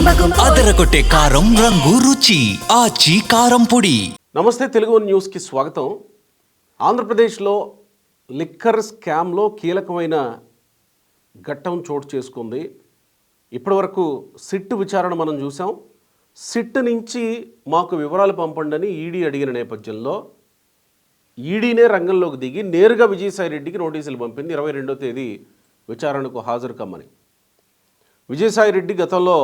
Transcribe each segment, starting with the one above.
అదరగొట్టే కారం రంగు రుచి ఆచి కారం పొడి. నమస్తే తెలుగు న్యూస్కి స్వాగతం. ఆంధ్రప్రదేశ్లో లిక్కర్ స్కామ్లో కీలకమైన ఘట్టం చోటు చేసుకుంది. ఇప్పటివరకు సిట్ విచారణ మనం చూసాం. సిట్ నుంచి మాకు వివరాలు పంపండి అని ఈడీ అడిగిన నేపథ్యంలో ఈడీనే రంగంలోకి దిగి నేరుగా విజయసాయిరెడ్డికి నోటీసులు పంపింది. 22వ తేదీ విచారణకు హాజరు కమ్మని. విజయసాయిరెడ్డి గతంలో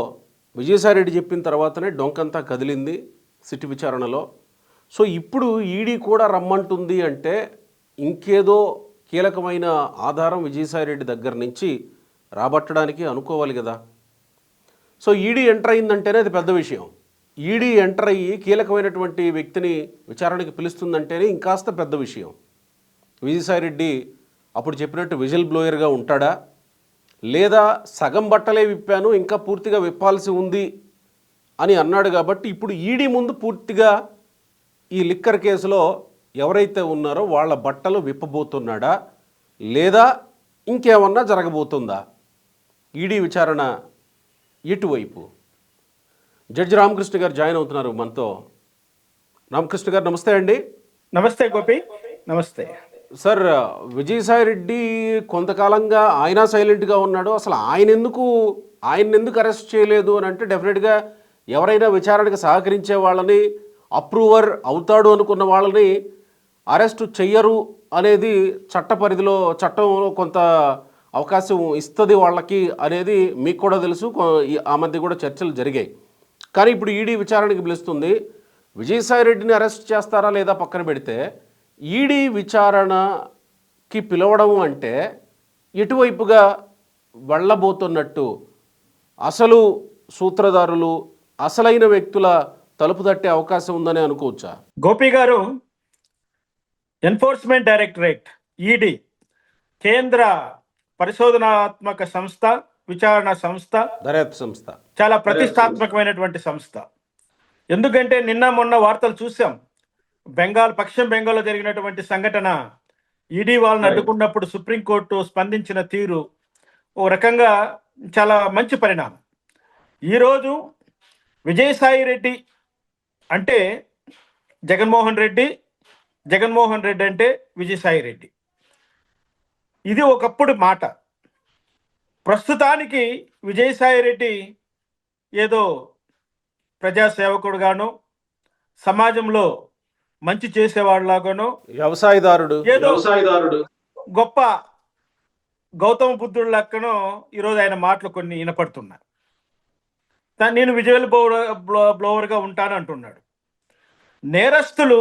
విజయసాయిరెడ్డి చెప్పిన తర్వాతనే డొంకంతా కదిలింది సిట్ విచారణలో. సో ఇప్పుడు ఈడీ కూడా రమ్మంటుంది అంటే ఇంకేదో కీలకమైన ఆధారం విజయసాయిరెడ్డి దగ్గర నుంచి రాబట్టడానికి అనుకోవాలి కదా. సో ఈడీ ఎంటర్ అయిందంటేనే అది పెద్ద విషయం. ఈడీ ఎంటర్ అయ్యి కీలకమైనటువంటి వ్యక్తిని విచారణకి పిలుస్తుందంటేనే ఇంకాస్త పెద్ద విషయం. విజయసాయిరెడ్డి అప్పుడు చెప్పినట్టు విజిల్ బ్లోయర్గా ఉంటాడా, లేదా సగం బట్టలే విప్పాను ఇంకా పూర్తిగా విప్పాల్సి ఉంది అని అన్నాడు. కాబట్టి ఇప్పుడు ఈడీ ముందు పూర్తిగా ఈ లిక్కర్ కేసులో ఎవరైతే ఉన్నారో వాళ్ళ బట్టలు విప్పబోతున్నాడా, లేదా ఇంకేమన్నా జరగబోతుందా? ఈడీ విచారణ ఎటువైపు? జడ్జి రామకృష్ణ గారు జాయిన్ అవుతున్నారు మనతో. రామకృష్ణ గారు నమస్తే అండి. నమస్తే గోపి. నమస్తే సార్. విజయసాయిరెడ్డి కొంతకాలంగా ఆయన సైలెంట్గా ఉన్నాడు. అసలు ఆయన ఎందుకు అరెస్ట్ చేయలేదు అని అంటే డెఫినెట్గా ఎవరైనా విచారణకు సహకరించే వాళ్ళని, అప్రూవర్ అవుతాడు అనుకున్న వాళ్ళని అరెస్ట్ చెయ్యరు అనేది చట్టంలో కొంత అవకాశం ఇస్తుంది వాళ్ళకి అనేది మీకు కూడా తెలుసు. ఆ మధ్య కూడా చర్చలు జరిగాయి. కానీ ఇప్పుడు ఈడీ విచారణకి పిలుస్తుంది. విజయసాయిరెడ్డిని అరెస్ట్ చేస్తారా లేదా పక్కన పెడితే, ఈడీ విచారణకి పిలవడం అంటే ఎటువైపుగా వెళ్ళబోతున్నట్టు? అసలు సూత్రధారులు, అసలైన వ్యక్తుల తలుపు తట్టే అవకాశం ఉందని అనుకోవచ్చా? గోపి గారు, ఎన్ఫోర్స్మెంట్ డైరెక్టరేట్ ఈడీ కేంద్ర పరిశోధనాత్మక సంస్థ, విచారణ సంస్థ, దర్యాప్తు సంస్థ, చాలా ప్రతిష్టాత్మకమైనటువంటి సంస్థ. ఎందుకంటే నిన్న మొన్న వార్తలు చూసాం. పశ్చిమ బెంగాల్లో జరిగినటువంటి సంఘటన, ఈడీ వాళ్ళని అడ్డుకున్నప్పుడు సుప్రీంకోర్టు స్పందించిన తీరు ఓ రకంగా చాలా మంచి పరిణామం. ఈరోజు విజయసాయిరెడ్డి అంటే జగన్మోహన్ రెడ్డి, జగన్మోహన్ రెడ్డి అంటే విజయసాయిరెడ్డి. ఇది ఒకప్పుడు మాట. ప్రస్తుతానికి విజయసాయిరెడ్డి ఏదో ప్రజాసేవకుడుగానో, సమాజంలో మంచి చేసేవాడులాగానో, వ్యవసాయదారుడు గొప్ప గౌతమ బుద్ధుడు లెక్కనో ఈరోజు ఆయన మాటలు కొన్ని వినపడుతున్నాయి. నేను విజువల్ బ్లోవర్గా ఉంటాను అంటున్నాడు. నేరస్తులు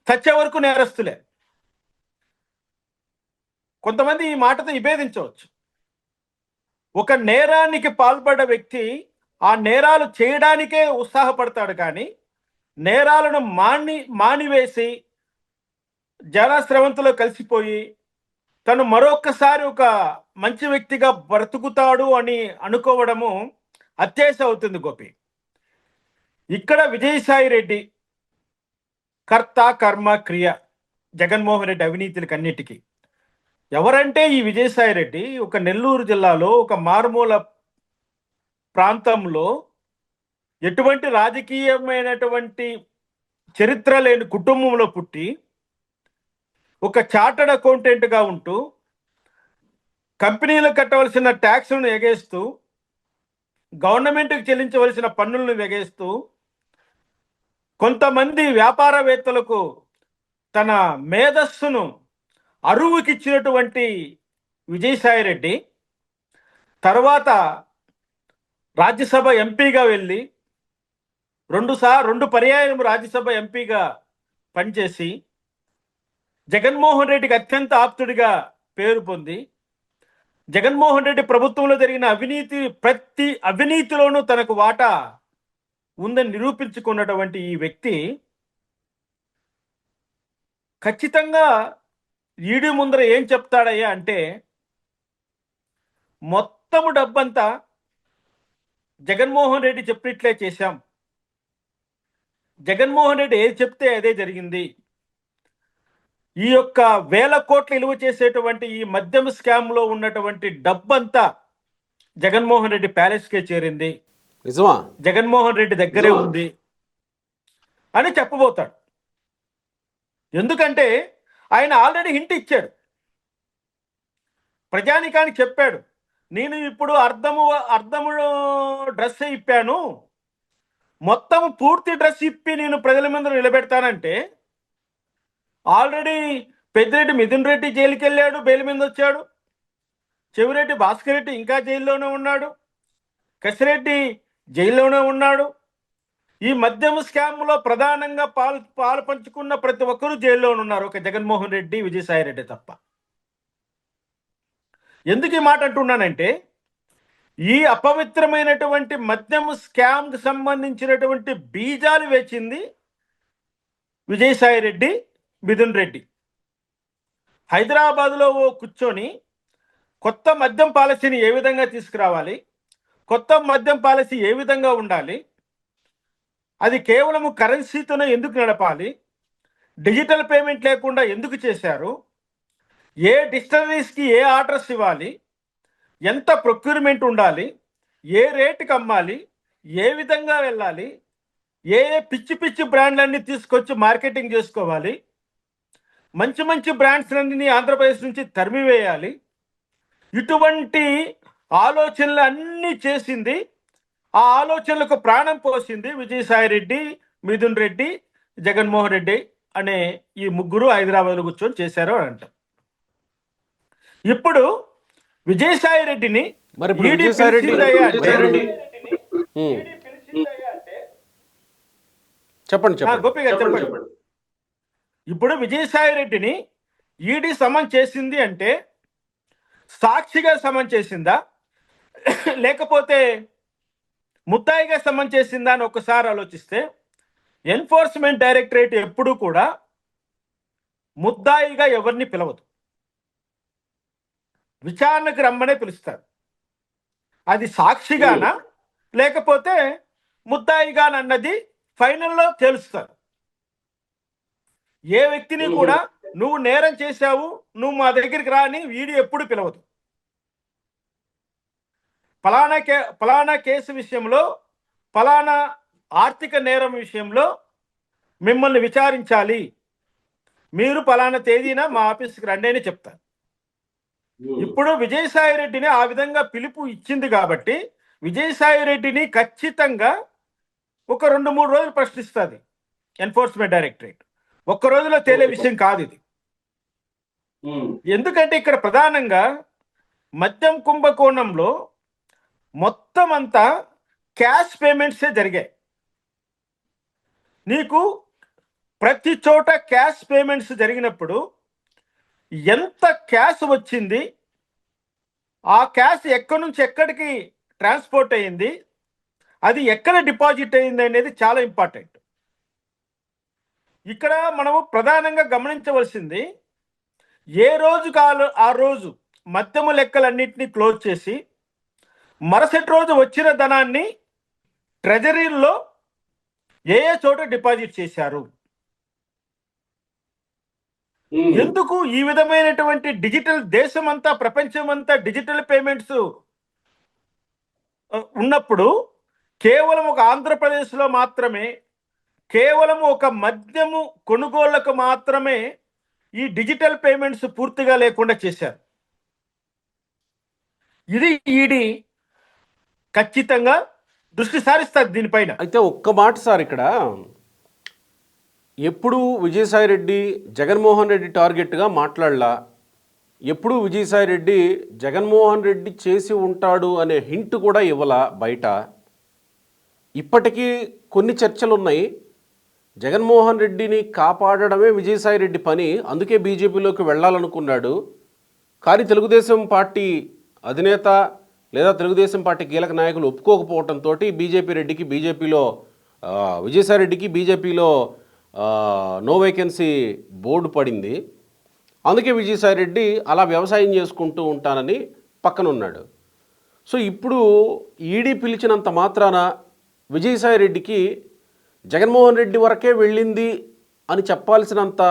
చచ్చే వరకు నేరస్తులే. కొంతమంది ఈ మాటతో విభేదించవచ్చు. ఒక నేరానికి పాల్పడ్డ వ్యక్తి ఆ నేరాలు చేయడానికే ఉత్సాహపడతాడు, కానీ నేరాలను మానివేసి జనస్రవంతిలో కలిసిపోయి తను మరొక్కసారి ఒక మంచి వ్యక్తిగా బ్రతుకుతాడు అని అనుకోవడము అత్యాశ అవుతుంది గోపి. ఇక్కడ విజయసాయిరెడ్డి కర్త కర్మ క్రియ జగన్మోహన్ రెడ్డి అవినీతులకి అన్నిటికీ. ఎవరంటే ఈ విజయసాయిరెడ్డి ఒక నెల్లూరు జిల్లాలో ఒక మారుమూల ప్రాంతంలో ఎటువంటి రాజకీయమైనటువంటి చరిత్ర లేని కుటుంబంలో పుట్టి ఒక చార్టర్డ్ అకౌంటెంట్గా ఉంటూ కంపెనీలకు కట్టవలసిన ట్యాక్స్లను ఎగేస్తూ, గవర్నమెంట్కి చెల్లించవలసిన పన్నులను ఎగేస్తూ, కొంతమంది వ్యాపారవేత్తలకు తన మేధస్సును అరువుకిచ్చినటువంటి విజయసాయిరెడ్డి తర్వాత రాజ్యసభ ఎంపీగా వెళ్ళి రెండు పర్యాయం రాజ్యసభ ఎంపీగా పనిచేసి జగన్మోహన్ రెడ్డికి అత్యంత ఆప్తుడిగా పేరు పొంది, జగన్మోహన్ రెడ్డి ప్రభుత్వంలో జరిగిన ప్రతి అవినీతిలోనూ తనకు వాటా ఉందని నిరూపించుకున్నటువంటి ఈ వ్యక్తి ఖచ్చితంగా ఈడీ ముందర ఏం చెప్తాడయ్యా అంటే, మొత్తము డబ్బంతా జగన్మోహన్ రెడ్డి చెప్పినట్లే చేశాం, జగన్మోహన్ రెడ్డి ఏది చెప్తే అదే జరిగింది, ఈ యొక్క వేల కోట్లు విలువ చేసేటువంటి ఈ మద్యం స్కామ్ లో ఉన్నటువంటి డబ్బంతా జగన్మోహన్ రెడ్డి ప్యాలెస్కే చేరింది. నిజమా? జగన్మోహన్ రెడ్డి దగ్గరే ఉంది అని చెప్పబోతాడు. ఎందుకంటే ఆయన ఆల్రెడీ హింట్ ఇచ్చాడు, ప్రజానికానికి చెప్పాడు, నేను ఇప్పుడు అర్ధము డ్రెస్ ఇప్పాను, మొత్తం పూర్తి డ్రెస్ ఇప్పి నేను ప్రజల ముందు నిలబెడతానంటే ఆల్రెడీ పెద్దిరెడ్డి మిథున్ రెడ్డి జైలుకి వెళ్ళాడు, బెయిల్ మీద వచ్చాడు. చెవిరెడ్డి భాస్కర్ రెడ్డి ఇంకా జైల్లోనే ఉన్నాడు. కసిరెడ్డి జైల్లోనే ఉన్నాడు. ఈ మద్యం స్కామ్లో ప్రధానంగా పాలు పంచుకున్న ప్రతి ఒక్కరూ జైల్లోనే ఉన్నారు, ఒక జగన్మోహన్ రెడ్డి, విజయసాయి రెడ్డి తప్ప. ఎందుకు ఈ మాట అంటున్నానంటే, ఈ అపవిత్రమైనటువంటి మద్యం స్కామ్కి సంబంధించినటువంటి బీజాలు వేచింది విజయసాయి రెడ్డి, మిథున్ రెడ్డి. హైదరాబాద్లో కూర్చొని కొత్త మద్యం పాలసీని ఏ విధంగా తీసుకురావాలి, కొత్త మద్యం పాలసీ ఏ విధంగా ఉండాలి, అది కేవలం కరెన్సీతోనే ఎందుకు నడపాలి, డిజిటల్ పేమెంట్ లేకుండా ఎందుకు చేశారు, ఏ డిస్టలరీస్కి ఏ ఆర్డర్స్ ఇవ్వాలి, ఎంత ప్రొక్యూర్మెంట్ ఉండాలి, ఏ రేటుకి అమ్మాలి, ఏ విధంగా వెళ్ళాలి, ఏ పిచ్చి పిచ్చి బ్రాండ్లన్నీ తీసుకొచ్చి మార్కెటింగ్ చేసుకోవాలి, మంచి మంచి బ్రాండ్స్లన్నీ ఆంధ్రప్రదేశ్ నుంచి తరిమివేయాలి, ఇటువంటి ఆలోచనలు అన్నీ చేసింది, ఆ ఆలోచనలకు ప్రాణం పోసింది విజయసాయి రెడ్డి, మిథున్ రెడ్డి, జగన్మోహన్ రెడ్డి అనే ఈ ముగ్గురు హైదరాబాద్లో కూర్చొని చేశారు అని అంటాం. ఇప్పుడు విజయసాయి రెడ్డిని మరి ఇప్పుడు విజయసాయి రెడ్డి చెప్పండి గోపి గారు చెప్పండి. ఇప్పుడు విజయసాయి రెడ్డిని ఈడీ సమన్ చేసింది అంటే సాక్షిగా సమన్ చేసిందా, లేకపోతే ముద్దాయిగా సమన్ చేసిందా అని ఒకసారి ఆలోచిస్తే, ఎన్ఫోర్స్మెంట్ డైరెక్టరేట్ ఎప్పుడూ కూడా ముద్దాయిగా ఎవరిని పిలవదు, విచారణకు రమ్మనే పిలుస్తారు. అది సాక్షిగానా లేకపోతే ముద్దాయిగానన్నది ఫైనల్లో తెలుస్తారు. ఏ వ్యక్తిని కూడా నువ్వు నేరం చేశావు, నువ్వు మా దగ్గరికి రాని వీడి ఎప్పుడు పిలవదు. ఫలానా కేసు విషయంలో, ఫలానా ఆర్థిక నేరం విషయంలో మిమ్మల్ని విచారించాలి, మీరు ఫలానా తేదీన మా ఆఫీస్కి రండి అని చెప్తారు. ఇప్పుడు విజయసాయి రెడ్డిని ఆ విధంగా పిలుపు ఇచ్చింది కాబట్టి విజయసాయి రెడ్డిని ఖచ్చితంగా ఒక 2-3 రోజులు ప్రశ్నిస్తుంది ఎన్ఫోర్స్మెంట్ డైరెక్టరేట్. ఒక్క రోజులో తేలే విషయం కాదు ఇది. ఎందుకంటే ఇక్కడ ప్రధానంగా మద్యం కుంభకోణంలో మొత్తం అంతా క్యాష్ పేమెంట్సే జరిగాయి. నీకు ప్రతి చోట క్యాష్ పేమెంట్స్ జరిగినప్పుడు ఎంత క్యాష్ వచ్చింది, ఆ క్యాష్ ఎక్కడి నుంచి ఎక్కడికి ట్రాన్స్పోర్ట్ అయ్యింది, అది ఎక్కడ డిపాజిట్ అయ్యింది అనేది చాలా ఇంపార్టెంట్. ఇక్కడ మనము ప్రధానంగా గమనించవలసింది, ఏ రోజు ఆ రోజు మద్యము లెక్కలన్నింటినీ క్లోజ్ చేసి మరుసటి రోజు వచ్చిన ధనాన్ని ట్రెజరీలో ఏ చోట డిపాజిట్ చేశారు, ఎందుకు ఈ విధమైనటువంటి డిజిటల్ దేశమంతా, ప్రపంచమంతా డిజిటల్ పేమెంట్స్ ఉన్నప్పుడు కేవలం ఒక ఆంధ్రప్రదేశ్లో మాత్రమే, కేవలం ఒక మద్యము కొనుగోళ్లకు మాత్రమే ఈ డిజిటల్ పేమెంట్స్ పూర్తిగా లేకుండా చేశారు. ఇది ఈడీ ఖచ్చితంగా దృష్టి సారిస్తారు దీనిపైన. అయితే ఒక్క మాట సార్, ఇక్కడ ఎప్పుడు విజయసాయి రెడ్డి జగన్మోహన్ రెడ్డి టార్గెట్గా మాట్లాడలా, ఎప్పుడు విజయసాయి రెడ్డి జగన్మోహన్ రెడ్డి చేసి ఉంటాడు అనే హింట్ కూడా ఇవ్వలా బయట. ఇప్పటికీ కొన్ని చర్చలు ఉన్నాయి, జగన్మోహన్ రెడ్డిని కాపాడడమే విజయసాయి రెడ్డి పని, అందుకే బీజేపీలోకి వెళ్ళాలనుకున్నాడు. కానీ తెలుగుదేశం పార్టీ అధినేత లేదా తెలుగుదేశం పార్టీ కీలక నాయకులు ఒప్పుకోకపోవడంతో విజయసాయి రెడ్డికి బీజేపీలో నో వేకెన్సీ బోర్డు పడింది. అందుకే విజయసాయి రెడ్డి అలా వ్యవసాయం చేసుకుంటూ ఉంటానని పక్కన ఉన్నాడు. సో ఇప్పుడు ఈడీ పిలిచినంత మాత్రాన విజయసాయి రెడ్డికి జగన్మోహన్ రెడ్డి వరకే వెళ్ళింది అని చెప్పాల్సినంత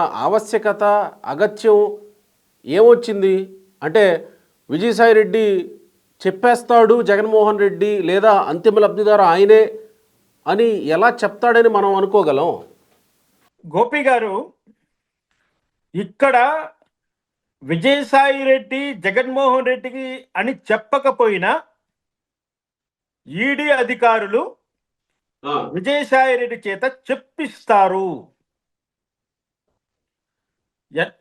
చెప్పేస్తాడు జగన్మోహన్ రెడ్డి లేదా అంతిమ లబ్ధిదారు ఆయనే అని ఎలా చెప్తాడని మనం అనుకోగలం? గోపి గారు, ఇక్కడ విజయసాయి రెడ్డి జగన్మోహన్ రెడ్డికి అని చెప్పకపోయినా ఈడీ అధికారులు విజయసాయి రెడ్డి చేత చెప్పిస్తారు.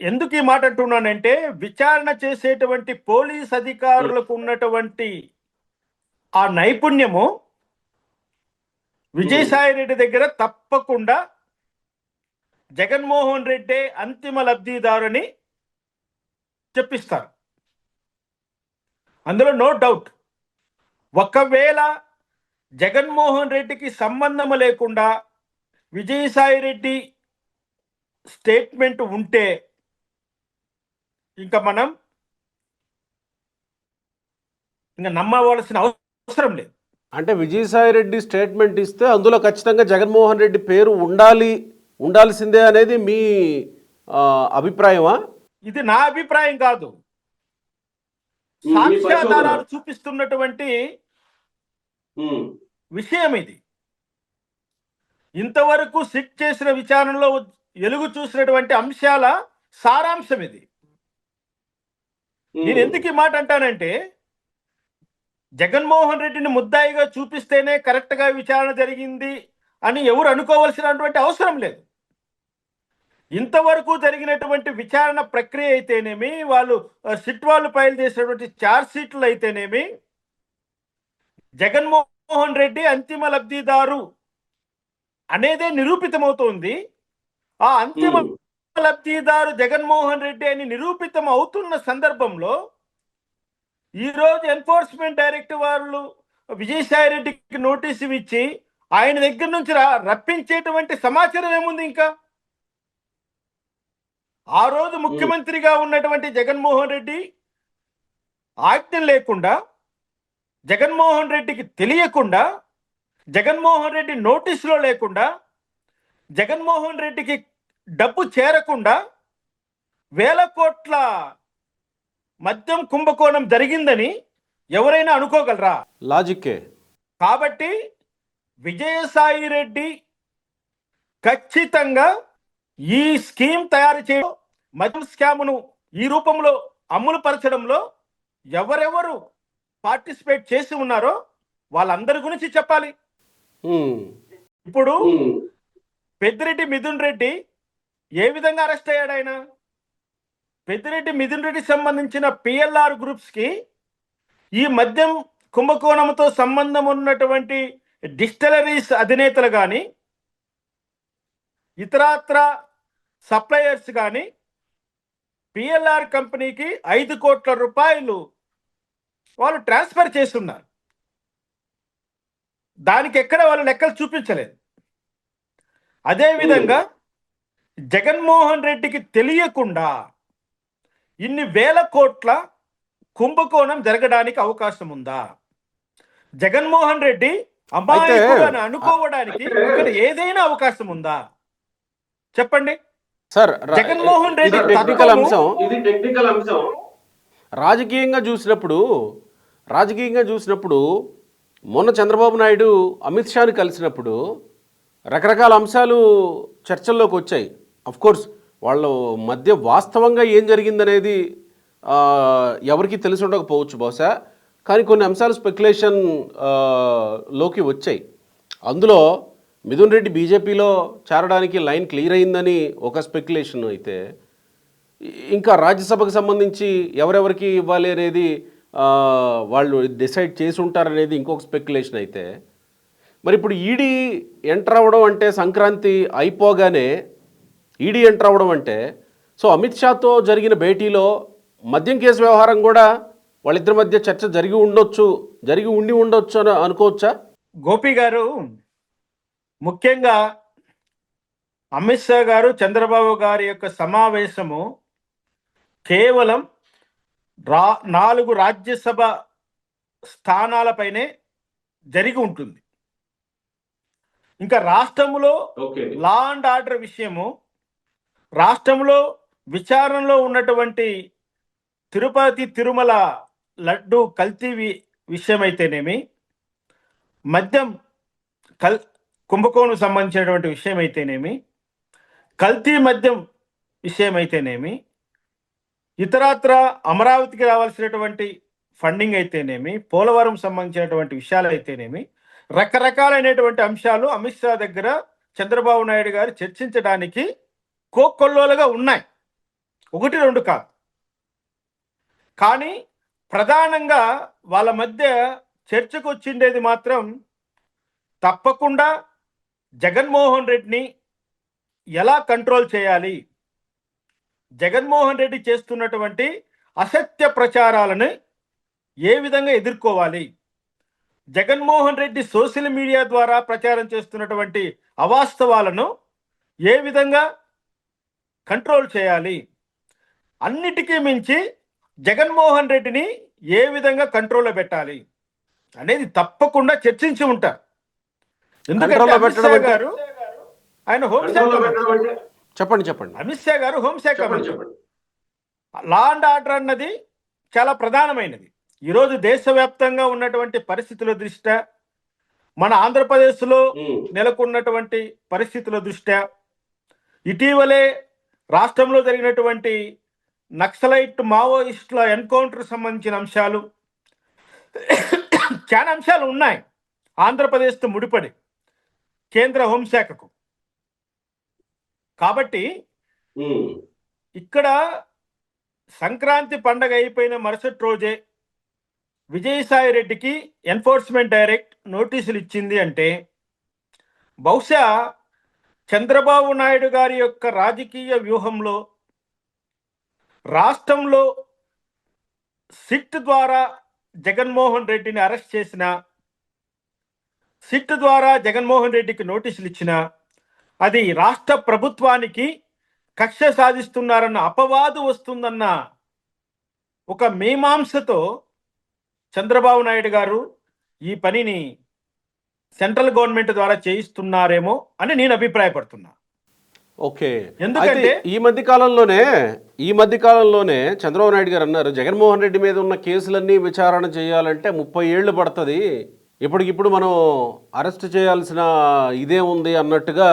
ఎందుకు ఈ మాట అంటున్నానంటే, విచారణ చేసేటువంటి పోలీస్ అధికారులకు ఉన్నటువంటి ఆ నైపుణ్యము విజయసాయి రెడ్డి దగ్గర తప్పకుండా జగన్మోహన్ రెడ్డి అంతిమ లబ్ధిదారుని చెప్పిస్తారు. అందులో నో డౌట్. ఒకవేళ జగన్మోహన్ రెడ్డికి సంబంధం లేకుండా విజయసాయి రెడ్డి స్టేట్మెంట్ ఉంటే ఇంకా మనం నమ్మవలసిన అవసరం లేదు. అంటే విజయసాయి రెడ్డి స్టేట్మెంట్ ఇస్తే అందులో ఖచ్చితంగా జగన్మోహన్ రెడ్డి పేరు ఉండాల్సిందే అనేది మీ అభిప్రాయమా? ఇది నా అభిప్రాయం కాదు, సాక్ష్యాధారాలు చూపిస్తున్నటువంటి విషయం ఇది. ఇంతవరకు సిట్ చేసిన విచారణలో వెలుగు చూసినటువంటి అంశాల సారాంశం ఇది. నేను ఎందుకు ఈ మాట అంటానంటే, జగన్మోహన్ రెడ్డిని ముద్దాయిగా చూపిస్తేనే కరెక్ట్గా విచారణ జరిగింది అని ఎవరు అనుకోవాల్సినటువంటి అవసరం లేదు. ఇంతవరకు జరిగినటువంటి విచారణ ప్రక్రియ అయితేనేమి, సిట్ వాళ్ళు ఫైల్ చేసినటువంటి ఛార్జ్ షీట్లు అయితేనేమి, జగన్మోహన్ రెడ్డి అంతిమ లబ్ధిదారు అనేదే నిరూపితమవుతోంది. ఆ అంతిమ లబ్ధిదారు జగన్మోహన్ రెడ్డి అని నిరూపితం అవుతున్న సందర్భంలో ఈరోజు ఎన్ఫోర్స్మెంట్ డైరెక్టర్ వాళ్ళు విజయసాయి రెడ్డికి నోటీసు ఇచ్చి ఆయన దగ్గర నుంచి రప్పించేటువంటి సమాచారం ఏముంది? ఇంకా ఆ రోజు ముఖ్యమంత్రిగా ఉన్నటువంటి జగన్మోహన్ రెడ్డి ఆజ్ఞ లేకుండా, జగన్మోహన్ రెడ్డికి తెలియకుండా, జగన్మోహన్ రెడ్డి నోటీసులో లేకుండా, జగన్మోహన్ రెడ్డికి డబ్బు చేరకుండా వేల కోట్ల మద్యం కుంభకోణం జరిగిందని ఎవరైనా అనుకోగలరా? లాజిక్కే. కాబట్టి విజయసాయి రెడ్డి ఖచ్చితంగా ఈ స్కీమ్ తయారు చేయడం, మద్యం స్కామ్ను ఈ రూపంలో అమలు పరచడంలో ఎవరెవరు పార్టిసిపేట్ చేసి ఉన్నారో వాళ్ళందరి గురించి చెప్పాలి. ఇప్పుడు పెద్దిరెడ్డి మిథున్ రెడ్డి ఏ విధంగా అరెస్ట్ అయ్యాడు? ఆయన పెద్దిరెడ్డి మిథున్ రెడ్డికి సంబంధించిన పిఎల్ఆర్ గ్రూప్స్ కి ఈ మద్యం కుంభకోణంతో సంబంధం ఉన్నటువంటి డిస్టిలరీస్ అధినేతలు కానీ, ఇతరత్ర సప్లయర్స్ కానీ పిఎల్ఆర్ కంపెనీకి 5 కోట్ల రూపాయలు వాళ్ళు ట్రాన్స్ఫర్ చేస్తున్నారు. దానికి ఎక్కడ వాళ్ళు లెక్కలు చూపించలేదు. అదేవిధంగా జగన్మోహన్ రెడ్డికి తెలియకుండా ఇన్ని వేల కోట్ల కుంభకోణం జరగడానికి అవకాశం ఉందా? జగన్మోహన్ రెడ్డి అమాయకుడు అనుకోవడానికి ఇక్కడ ఏదైనా అవకాశం ఉందా? చెప్పండి సార్. జగన్మోహన్ రెడ్డి టెక్నికల్ అంశం. రాజకీయంగా చూసినప్పుడు మొన్న చంద్రబాబు నాయుడు అమిత్ షాని కలిసినప్పుడు రకరకాల అంశాలు చర్చల్లోకి వచ్చాయి. కోర్స్ వాళ్ళ మధ్య వాస్తవంగా ఏం జరిగిందనేది ఎవరికి తెలిసి ఉండకపోవచ్చు బహుశా, కానీ కొన్ని అంశాలు స్పెక్యులేషన్ లోకి వచ్చాయి. అందులో మిథున్ రెడ్డి బీజేపీలో చేరడానికి లైన్ క్లియర్ అయిందని ఒక స్పెక్యులేషన్ అయితే, ఇంకా రాజ్యసభకు సంబంధించి ఎవరెవరికి ఇవ్వాలి అనేది వాళ్ళు డిసైడ్ చేసి ఉంటారనేది ఇంకొక స్పెక్యులేషన్ అయితే, మరి ఇప్పుడు ఈడీ ఎంటర్ అవ్వడం అంటే సంక్రాంతి అయిపోగానే ఈడీ ఎంటర్ అవ్వడం అంటే, సో అమిత్ షాతో జరిగిన భేటీలో మద్యం కేసు వ్యవహారం కూడా వాళ్ళిద్దరి మధ్య చర్చ జరిగి ఉండి ఉండొచ్చు అని అనుకోవచ్చా? గోపి గారు, ముఖ్యంగా అమిత్ షా గారు చంద్రబాబు గారి యొక్క సమావేశము కేవలం 4 రాజ్యసభ స్థానాలపైనే జరిగి ఉంటుంది. ఇంకా రాష్ట్రంలో లా అండ్ ఆర్డర్ విషయము, రాష్ట్రంలో విచారణలో ఉన్నటువంటి తిరుపతి తిరుమల లడ్డు కల్తీ విషయమైతేనేమి, మద్యం కుంభకోణం సంబంధించినటువంటి విషయమైతేనేమి, కల్తీ మద్యం విషయమైతేనేమి, ఇతరత్ర అమరావతికి రావాల్సినటువంటి ఫండింగ్ అయితేనేమి, పోలవరం సంబంధించినటువంటి విషయాలు అయితేనేమి, రకరకాలైనటువంటి అంశాలు అమిత్ షా దగ్గర చంద్రబాబు నాయుడు గారు చర్చించడానికి కోకొల్లోలుగా ఉన్నాయి. 1-2 కాదు. కానీ ప్రధానంగా వాళ్ళ మధ్య చర్చకు వచ్చిండేది మాత్రం తప్పకుండా జగన్మోహన్ రెడ్డిని ఎలా కంట్రోల్ చేయాలి, జగన్మోహన్ రెడ్డి చేస్తున్నటువంటి అసత్య ప్రచారాలను ఏ విధంగా ఎదుర్కోవాలి, జగన్మోహన్ రెడ్డి సోషల్ మీడియా ద్వారా ప్రచారం చేస్తున్నటువంటి అవాస్తవాలను ఏ విధంగా కంట్రోల్ చేయాలి, అన్నిటికీ మించి జగన్మోహన్ రెడ్డిని ఏ విధంగా కంట్రోల్లో పెట్టాలి అనేది తప్పకుండా చర్చించి ఉంటారు. ఎందుకంటే అమిత్ షా గారు ఆయన హోంశాఖ చెప్పండి. అమిత్ షా గారు హోంశాఖ లా అండ్ ఆర్డర్ అన్నది చాలా ప్రధానమైనది. ఈరోజు దేశవ్యాప్తంగా ఉన్నటువంటి పరిస్థితుల దృష్ట్యా, మన ఆంధ్రప్రదేశ్లో నెలకొన్నటువంటి పరిస్థితుల దృష్ట్యా, ఇటీవలే రాష్ట్రంలో జరిగినటువంటి నక్సలైట్ మావోయిస్టుల ఎన్కౌంటర్ సంబంధించిన అంశాలు, చాలా అంశాలు ఉన్నాయి ఆంధ్రప్రదేశ్తో ముడిపడి కేంద్ర హోంశాఖకు. కాబట్టి ఇక్కడ సంక్రాంతి పండగ అయిపోయిన మరుసటి రోజే విజయసాయి రెడ్డికి ఎన్ఫోర్స్మెంట్ డైరెక్ట్ నోటీసులు ఇచ్చింది అంటే బహుశా చంద్రబాబు నాయుడు గారి యొక్క రాజకీయ వ్యూహంలో రాష్ట్రంలో సిట్ ద్వారా జగన్మోహన్ రెడ్డిని అరెస్ట్ చేసిన, సిట్ ద్వారా జగన్మోహన్ రెడ్డికి నోటీసులు ఇచ్చిన, అది రాష్ట్ర ప్రభుత్వానికి కక్ష సాధిస్తున్నారన్న అపవాదు వస్తుందన్న ఒక మీమాంసతో చంద్రబాబు నాయుడు గారు ఈ పనిని సెంట్రల్ గవర్నమెంట్ ద్వారా చేయిస్తున్నారేమో అని నేను అభిప్రాయపడుతున్నా. ఓకే, ఎందుకంటే ఈ మధ్య కాలంలోనే చంద్రబాబు నాయుడు గారు అన్నారు, జగన్మోహన్ రెడ్డి మీద ఉన్న కేసులన్నీ విచారణ చేయాలంటే 30 ఏళ్ళు పడుతుంది, ఇప్పటికిప్పుడు మనం అరెస్ట్ చేయాల్సిన ఇదే ఉంది అన్నట్టుగా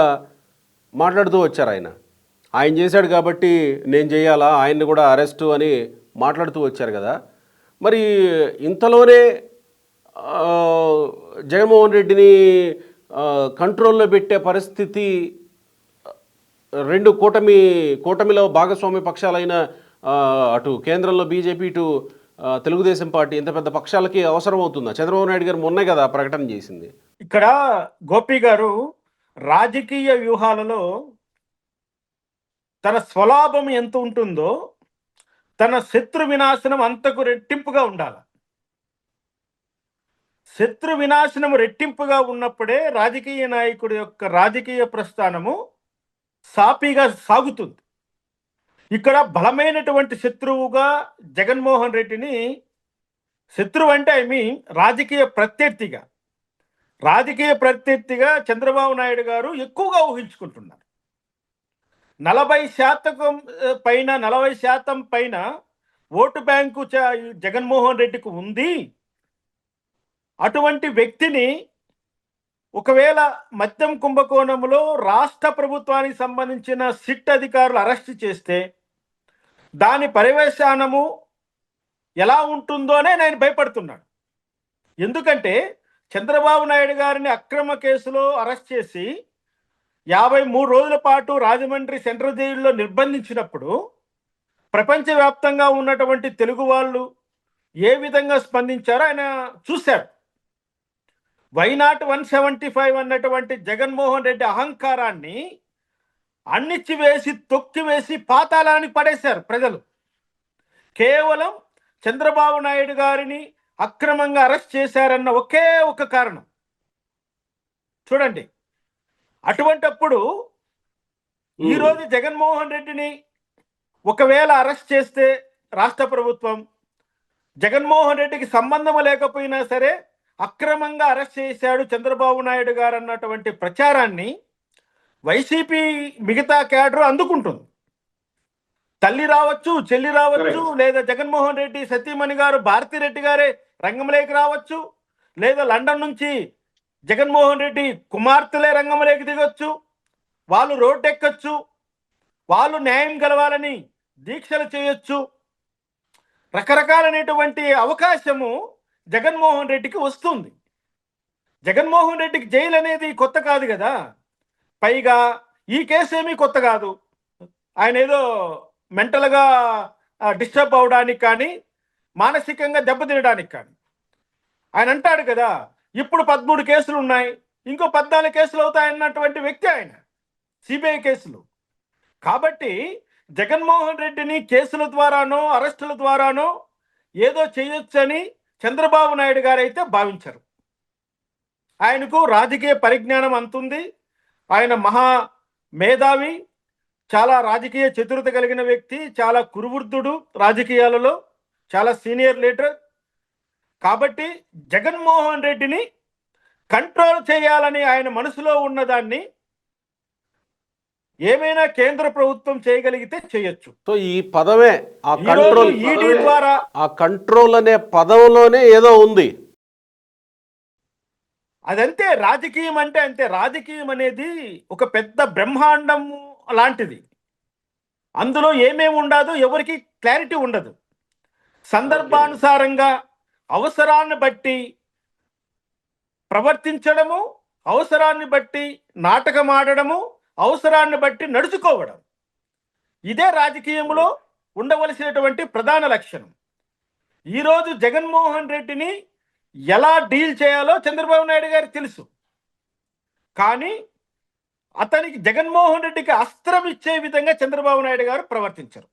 మాట్లాడుతూ వచ్చారు. ఆయన చేశాడు కాబట్టి నేను చేయాలా, ఆయన్ని కూడా అరెస్టు అని మాట్లాడుతూ వచ్చారు కదా. మరి ఇంతలోనే జగన్మోహన్ రెడ్డిని కంట్రోల్లో పెట్టే పరిస్థితి రెండు కూటమిలో భాగస్వామ్య పక్షాలైన అటు కేంద్రంలో బీజేపీ, ఇటు తెలుగుదేశం పార్టీ, ఇంత పెద్ద పక్షాలకి అవసరం అవుతుందా? చంద్రబాబు నాయుడు గారు మొన్నే కదా ప్రకటన చేసింది. ఇక్కడ గోపి గారు రాజకీయ వ్యూహాలలో తన స్వలాభం ఎంత ఉంటుందో తన శత్రు వినాశనం అంతకు రెట్టింపుగా ఉండాలి. శత్రు వినాశనం రెట్టింపుగా ఉన్నప్పుడే రాజకీయ నాయకుడి యొక్క రాజకీయ ప్రస్థానము సాఫీగా సాగుతుంది. ఇక్కడ బలమైనటువంటి శత్రువుగా జగన్మోహన్ రెడ్డిని, శత్రువు అంటే రాజకీయ ప్రత్యర్థిగా చంద్రబాబు నాయుడు గారు ఎక్కువగా ఊహించుకుంటున్నారు. 40% పైన ఓటు బ్యాంకు జగన్మోహన్ రెడ్డికి ఉంది. అటువంటి వ్యక్తిని ఒకవేళ మద్యం కుంభకోణంలో రాష్ట్ర ప్రభుత్వానికి సంబంధించిన సిట్ అధికారులు అరెస్ట్ చేస్తే దాని పర్యవసానము ఎలా ఉంటుందోనే నేను భయపడుతున్నాను. ఎందుకంటే చంద్రబాబు నాయుడు గారిని అక్రమ కేసులో అరెస్ట్ చేసి 53 రోజుల పాటు రాజమండ్రి సెంట్రల్ జైలులో నిర్బంధించినప్పుడు ప్రపంచవ్యాప్తంగా ఉన్నటువంటి తెలుగు వాళ్ళు ఏ విధంగా స్పందించారో ఆయన చూశారు. వైనాట్ 175 అన్నటువంటి జగన్మోహన్ రెడ్డి అహంకారాన్ని అణిచివేసి తొక్కివేసి పాతాళానికి పడేశారు ప్రజలు. కేవలం చంద్రబాబు నాయుడు గారిని అక్రమంగా అరెస్ట్ చేశారన్న ఒకే ఒక కారణం. చూడండి, అటువంటప్పుడు ఈరోజు జగన్మోహన్ రెడ్డిని ఒకవేళ అరెస్ట్ చేస్తే రాష్ట్ర ప్రభుత్వం జగన్మోహన్ రెడ్డికి సంబంధం లేకపోయినా సరే అక్రమంగా అరెస్ట్ చేశాడు చంద్రబాబు నాయుడు గారు అన్నటువంటి ప్రచారాన్ని వైసీపీ మిగతా క్యాడర్ అందుకుంటుంది. తల్లి రావచ్చు, చెల్లి రావచ్చు, లేదా జగన్మోహన్ రెడ్డి సతీమణి గారు భారతిరెడ్డి గారే రంగంలోకి రావచ్చు, లేదా లండన్ నుంచి జగన్మోహన్ రెడ్డి కుమార్తెలే రంగంలోకి దిగొచ్చు, వాళ్ళు రోడ్డు ఎక్కచ్చు, వాళ్ళు న్యాయం గెలవాలని దీక్షలు చేయొచ్చు. రకరకాలైనటువంటి అవకాశము జగన్మోహన్ రెడ్డికి వస్తుంది. జగన్మోహన్ రెడ్డికి జైలు అనేది కొత్త కాదు కదా. పైగా ఈ కేసు ఏమీ కొత్త కాదు. ఆయన ఏదో మెంటల్గా డిస్టర్బ్ అవడానికి కానీ, మానసికంగా దెబ్బతినడానికి కానీ. ఆయన అంటాడు కదా, ఇప్పుడు 13 కేసులు ఉన్నాయి, ఇంకో 14 కేసులు అవుతాయన్నటువంటి వ్యక్తి ఆయన, సిబిఐ కేసులు. కాబట్టి జగన్మోహన్ రెడ్డిని కేసుల ద్వారానో అరెస్టుల ద్వారానో ఏదో చేయొచ్చని చంద్రబాబు నాయుడు గారు అయితే భావించరు. ఆయనకు రాజకీయ పరిజ్ఞానం అంతుంది. ఆయన మహా మేధావి, చాలా రాజకీయ చతురత కలిగిన వ్యక్తి, చాలా కురువృద్ధుడు, రాజకీయాలలో చాలా సీనియర్ లీడర్. కాబట్టి జగన్మోహన్ రెడ్డిని కంట్రోల్ చేయాలని ఆయన మనసులో ఉన్నదాన్ని ఏమైనా కేంద్ర ప్రభుత్వం చేయగలిగితే చేయొచ్చు. సో ఈ పదమే ఆ ఈరోజు కంట్రోల్, ఈడీ ద్వారా ఆ కంట్రోల్ అనే పదంలోనే ఏదో ఉంది. అదంతే. రాజకీయం అంటే అంతే. రాజకీయం అనేది ఒక పెద్ద బ్రహ్మాండం లాంటిది. అందులో ఏమేమి ఉండదు, ఎవరికి క్లారిటీ ఉండదు. సందర్భానుసారంగా అవసరాన్ని బట్టి ప్రవర్తించడము, అవసరాన్ని బట్టి నాటకం ఆడడము, అవసరాన్ని బట్టి నడుచుకోవడం, ఇదే రాజకీయంలో ఉండవలసినటువంటి ప్రధాన లక్షణం. ఈరోజు జగన్మోహన్ రెడ్డిని ఎలా డీల్ చేయాలో చంద్రబాబు నాయుడు గారికి తెలుసు. కానీ అతనికి, జగన్మోహన్ రెడ్డికి అస్త్రం ఇచ్చే విధంగా చంద్రబాబు నాయుడు గారు ప్రవర్తించరు.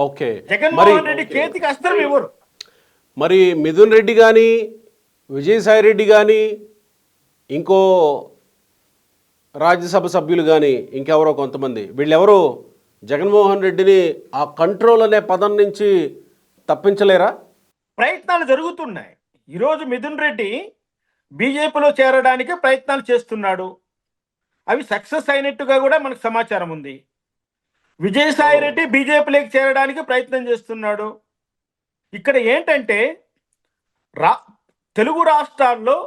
ఓకే, జగన్మోహన్ రెడ్డి చేతికి అస్త్రం ఇవ్వరు. మరి మిథున్ రెడ్డి కానీ, విజయసాయి రెడ్డి కానీ, ఇంకో రాజ్యసభ సభ్యులు కానీ, ఇంకెవరో కొంతమంది, వీళ్ళెవరో జగన్మోహన్ రెడ్డిని ఆ కంట్రోల్ అనే పదం నుంచి తప్పించలేరా? ప్రయత్నాలు జరుగుతున్నాయి. ఈరోజు మిథున్ రెడ్డి బీజేపీలో చేరడానికి ప్రయత్నాలు చేస్తున్నాడు. అవి సక్సెస్ అయినట్టుగా కూడా మనకు సమాచారం ఉంది. విజయసాయి రెడ్డి బీజేపీలోకి చేరడానికి ప్రయత్నం చేస్తున్నాడు. ఇక్కడ ఏంటంటే తెలుగు రాష్ట్రాల్లో,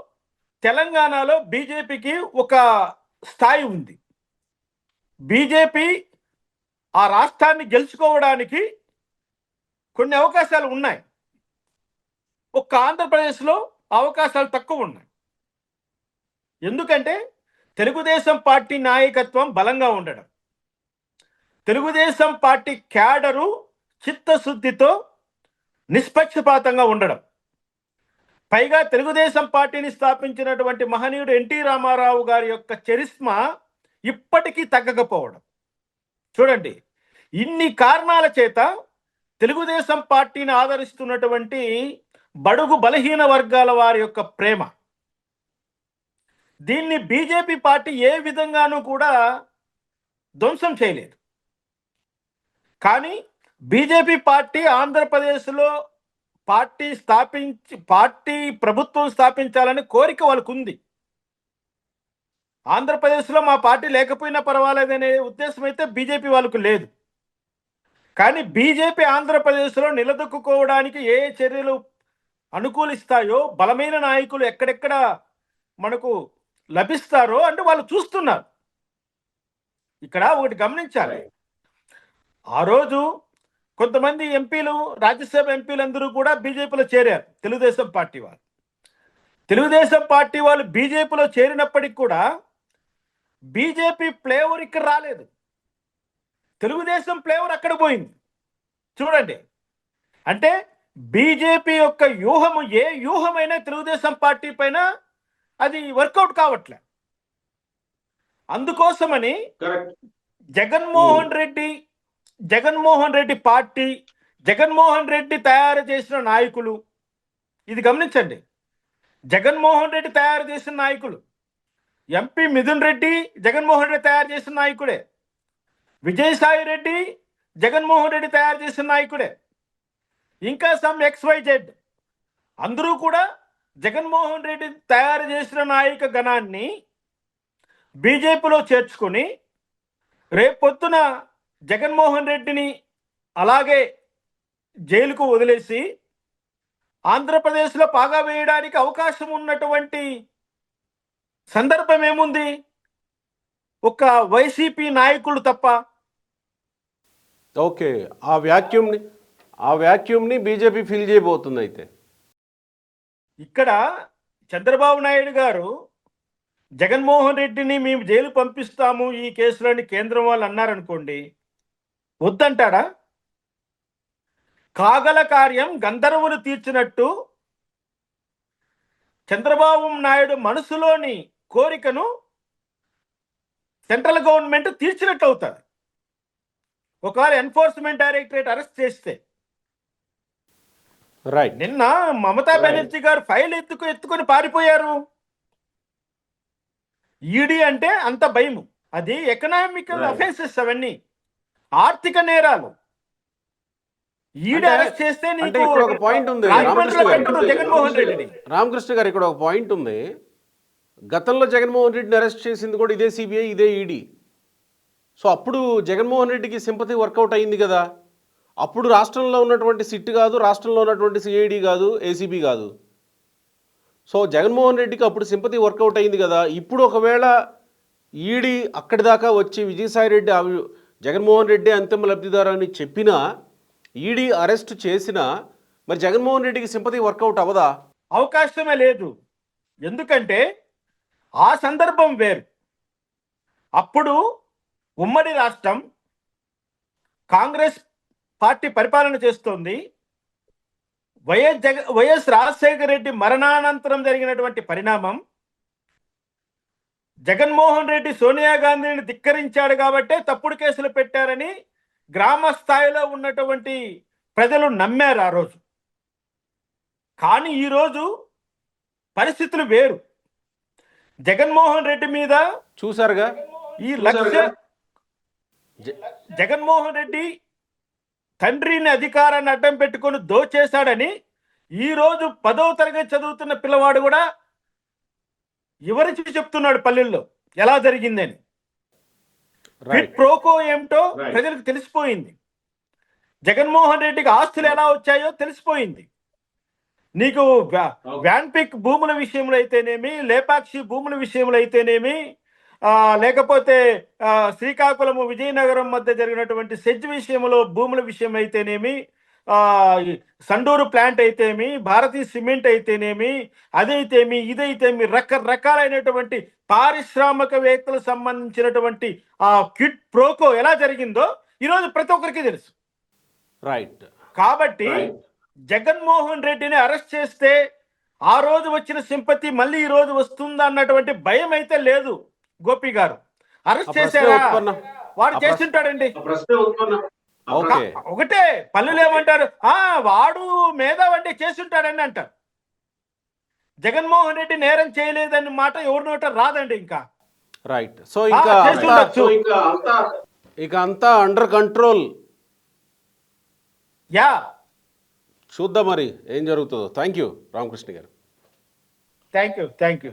తెలంగాణలో బీజేపీకి ఒక స్థాయి ఉంది. బీజేపీ ఆ రాష్ట్రాన్ని గెలుచుకోవడానికి కొన్ని అవకాశాలు ఉన్నాయి. ఒక్క ఆంధ్రప్రదేశ్లో అవకాశాలు తక్కువ ఉన్నాయి. ఎందుకంటే తెలుగుదేశం పార్టీ నాయకత్వం బలంగా ఉండడం, తెలుగుదేశం పార్టీ క్యాడరు చిత్తశుద్ధితో నిష్పక్షపాతంగా ఉండడం, పైగా తెలుగుదేశం పార్టీని స్థాపించినటువంటి మహనీయుడు ఎన్టీ రామారావు గారి యొక్క చరిష్మా ఇప్పటికీ తగ్గకపోవడం. చూడండి, ఇన్ని కారణాల చేత తెలుగుదేశం పార్టీని ఆదరిస్తున్నటువంటి బడుగు బలహీన వర్గాల వారి యొక్క ప్రేమ, దీన్ని బీజేపీ పార్టీ ఏ విధంగానూ కూడా ధ్వంసం చేయలేదు. కానీ బీజేపీ పార్టీ ఆంధ్రప్రదేశ్లో పార్టీ ప్రభుత్వం స్థాపించాలని కోరిక వాళ్ళకు ఉంది. ఆంధ్రప్రదేశ్లో మా పార్టీ లేకపోయినా పర్వాలేదనే ఉద్దేశం అయితే బీజేపీ వాళ్ళకు లేదు. కానీ బీజేపీ ఆంధ్రప్రదేశ్లో నిలదొక్కుకోవడానికి ఏ చర్యలు అనుకూలిస్తాయో, బలమైన నాయకులు ఎక్కడెక్కడ మనకు లభిస్తారో అంటే వాళ్ళు చూస్తున్నారు. ఇక్కడ ఒకటి గమనించాలి. ఆ రోజు కొంతమంది ఎంపీలు, రాజ్యసభ ఎంపీలందరూ కూడా బీజేపీలో చేరారు. తెలుగుదేశం పార్టీ వాళ్ళు బీజేపీలో చేరినప్పటికి కూడా బీజేపీ ఫ్లేవర్ ఇక్కడ రాలేదు. తెలుగుదేశం ఫ్లేవర్ అక్కడ పోయింది. చూడండి, అంటే బీజేపీ యొక్క వ్యూహము, ఏ వ్యూహమైనా తెలుగుదేశం పార్టీ పైన అది వర్కౌట్ కావట్లే. అందుకోసమని జగన్మోహన్ రెడ్డి పార్టీ, జగన్మోహన్ రెడ్డి తయారు చేసిన నాయకులు, ఇది గమనించండి, జగన్మోహన్ రెడ్డి తయారు చేసిన నాయకులు, ఎంపీ మిథున్ రెడ్డి జగన్మోహన్ రెడ్డి తయారు చేసిన నాయకుడే, విజయసాయి రెడ్డి జగన్మోహన్ రెడ్డి తయారు చేసిన నాయకుడే, ఇంకా సమ్ XYZ అందరూ కూడా జగన్మోహన్ రెడ్డి తయారు చేసిన నాయక గణాన్ని బీజేపీలో చేర్చుకొని రేపొద్దున జగన్మోహన్ రెడ్డిని అలాగే జైలుకు వదిలేసి ఆంధ్రప్రదేశ్లో పాగా వేయడానికి అవకాశం ఉన్నటువంటి సందర్భం ఏముంది? ఒక వైసీపీ నాయకులు తప్ప. ఓకే, ఆ వ్యాక్యూమ్ని బీజేపీ ఫిల్ చేయబోతుంది అయితే. ఇక్కడ చంద్రబాబు నాయుడు గారు జగన్మోహన్ రెడ్డిని మేము జైలు పంపిస్తాము ఈ కేసులోని కేంద్రం వాళ్ళు అన్నారనుకోండి, వద్దంటాడా? కాగల కార్యం గంధర్వులు తీర్చినట్టు చంద్రబాబు నాయుడు మనసులోని కోరికను సెంట్రల్ గవర్నమెంట్ తీర్చినట్టు అవుతుంది ఒకవేళ ఎన్ఫోర్స్మెంట్ డైరెక్టరేట్ అరెస్ట్ చేస్తే. రైట్. నిన్న మమతా బెనర్జీ గారు ఫైల్ ఎత్తుకొని పారిపోయారు. ఈడీ అంటే అంత భయము. అది ఎకనామికల్ అఫెన్సెస్, అవన్నీ ఆర్థిక నేరాలు. ఈడీ అరెస్ట్ చేస్తే అంటే ఇక్కడ ఒక పాయింట్ ఉంది జగన్మోహన్ రెడ్డిని. రామకృష్ణ గారు, ఇక్కడ ఒక పాయింట్ ఉంది. గతంలో జగన్మోహన్ రెడ్డిని అరెస్ట్ చేసింది కూడా ఇదే సిబిఐ, ఇదే ఈడీ. సో అప్పుడు జగన్మోహన్ రెడ్డికి సింపతి వర్కౌట్ అయింది కదా. అప్పుడు రాష్ట్రంలో ఉన్నటువంటి సిట్ కాదు, రాష్ట్రంలో ఉన్నటువంటి సిఐడి కాదు, ఏసీబీ కాదు. సో జగన్మోహన్ రెడ్డికి అప్పుడు సింపతి వర్కౌట్ అయింది కదా. ఇప్పుడు ఒకవేళ ఈడీ అక్కడి దాకా వచ్చి విజయసాయి రెడ్డి జగన్మోహన్ రెడ్డి అంతిమ లబ్ధిదారు అని చెప్పినా, ఈడీ అరెస్ట్ చేసినా, మరి జగన్మోహన్ రెడ్డికి సింపతి వర్కౌట్ అవ్వదా? అవకాశమే లేదు. ఎందుకంటే ఆ సందర్భం వేరు. అప్పుడు ఉమ్మడి రాష్ట్రం కాంగ్రెస్ పార్టీ పరిపాలన చేస్తోంది. వైఎస్ రాజశేఖర రెడ్డి మరణానంతరం జరిగినటువంటి పరిణామం, జగన్మోహన్ రెడ్డి సోనియా గాంధీని ధిక్కరించాడు కాబట్టే తప్పుడు కేసులు పెట్టారని గ్రామ స్థాయిలో ఉన్నటువంటి ప్రజలు నమ్మారు ఆ రోజు. కానీ ఈరోజు పరిస్థితులు వేరు. జగన్మోహన్ రెడ్డి మీద చూసారుగా ఈ లక్ష్య జగన్మోహన్ రెడ్డి తండ్రిని అధికారాన్ని అడ్డం పెట్టుకొని దోచేశాడని ఈరోజు 10వ తరగతి చదువుతున్న పిల్లవాడు కూడా వివరించి చెప్తున్నాడు పల్లెల్లో ఎలా జరిగిందని. ప్రోకో ఏమిటో ప్రజలకు తెలిసిపోయింది. జగన్మోహన్ రెడ్డికి ఆస్తులు ఎలా వచ్చాయో తెలిసిపోయింది. నీకు వ్యాన్పిక్ భూముల విషయంలో అయితేనేమి, లేపాక్షి భూముల విషయంలో అయితేనేమి, లేకపోతే శ్రీకాకుళము విజయనగరం మధ్య జరిగినటువంటి సెజ్ విషయంలో భూముల విషయం అయితేనేమి, సండూరు ప్లాంట్ అయితేమి, భారతీయ సిమెంట్ అయితేనేమి, అదైతేమి ఇదైతేమి, రకరకాలైనటువంటి పారిశ్రామికవేత్తలకు సంబంధించినటువంటి ఆ క్విడ్ ప్రోకో ఎలా జరిగిందో ఈరోజు ప్రతి ఒక్కరికి తెలుసు. రైట్. కాబట్టి జగన్మోహన్ రెడ్డిని అరెస్ట్ చేస్తే ఆ రోజు వచ్చిన సింపతి మళ్ళీ ఈ రోజు వస్తుందా అన్నటువంటి భయం అయితే లేదు. గోపి గారు అరెస్ట్ చేశారా? వాడు చేస్తుంటాడండి. ఒకటే పల్లెలు ఏమంటారు, వాడు మేధావంటే చేస్తుంటాడని అంటారు. జగన్మోహన్ రెడ్డి నేరం చేయలేదని మాట ఎవరి నోట రాదండి. ఇంకా రైట్. సో ఇక అంతా అండర్ కంట్రోల్. యా, చూద్దాం మరి ఏం జరుగుతుందో. థ్యాంక్ యూ రామకృష్ణ గారు. Thank you.